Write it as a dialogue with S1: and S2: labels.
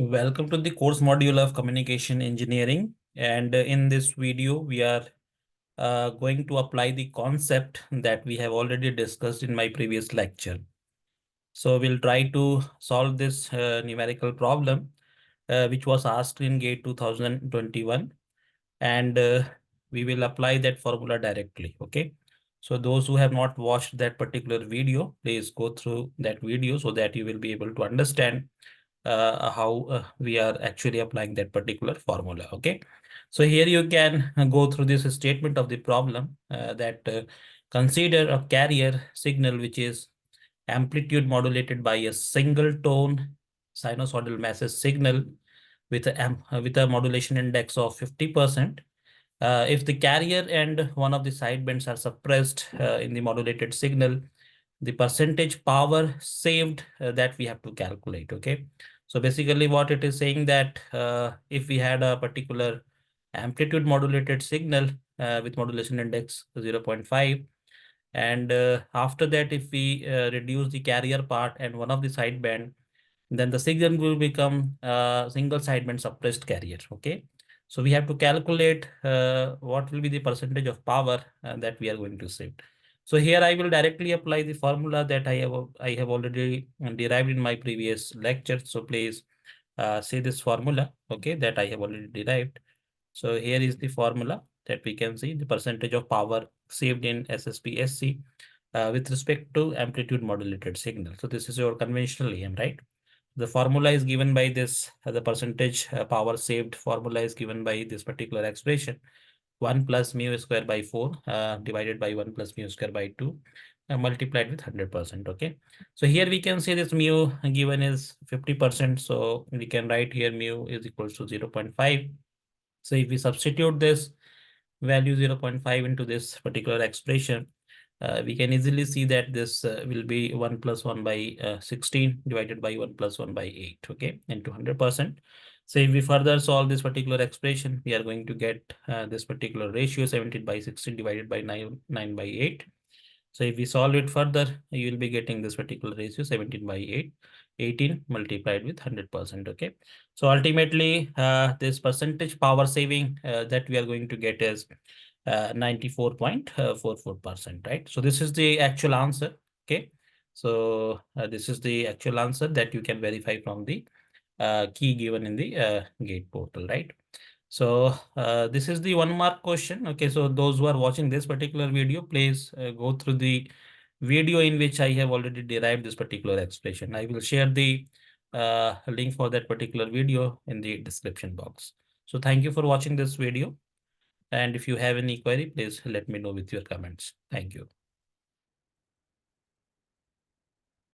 S1: Welcome to the course module of communication engineering. And in this video, we are going to apply the concept that we have already discussed in my previous lecture. So we'll try to solve this numerical problem, which was asked in GATE 2021. And we will apply that formula directly. Okay. So those who have not watched that particular video, please go through that video so that you will be able to understand how we are actually applying that particular formula. Okay. So here you can go through this statement of the problem that consider a carrier signal which is amplitude modulated by a single tone sinusoidal message signal with a modulation index of 50%. If the carrier and one of the sidebands are suppressed in the modulated signal, the percentage power saved that we have to calculate. Okay. So basically what it is saying that if we had a particular amplitude modulated signal with modulation index 0.5, and after that, if we reduce the carrier part and one of the sideband, then the signal will become single sideband suppressed carrier. Okay. So we have to calculate what will be the percentage of power that we are going to save. So here I will directly apply the formula that I have already derived in my previous lecture. So please see this formula, okay, that I have already derived. So here is the formula that we can see the percentage of power saved in SSB-SC with respect to amplitude modulated signal. So this is your conventional EM, right? The formula is given by this, the percentage power saved formula is given by this particular expression, 1 plus mu square by 4 divided by 1 plus mu square by 2 multiplied with 100%. Okay. So here we can say this mu given is 50%. So we can write here mu is equals to 0.5. So if we substitute this value 0.5 into this particular expression, we can easily see that this will be 1 plus 1 by 16 divided by 1 plus 1 by 8, okay, into 100%. So if we further solve this particular expression, we are going to get this particular ratio 17 by 16 divided by 9 by 8. So if we solve it further, you will be getting this particular ratio 17 by 8, 18 multiplied with 100%. Okay. So ultimately, this percentage power saving that we are going to get is 94.44%, right? So this is the actual answer. Okay. So this is the actual answer that you can verify from the key given in the GATE portal, right? So this is the 1 mark question. Okay, so those who are watching this particular video, please go through the video in which I have already derived this particular expression. I will share the link for that particular video in the description box. So thank you for watching this video. And if you have any query, please let me know with your comments. Thank you.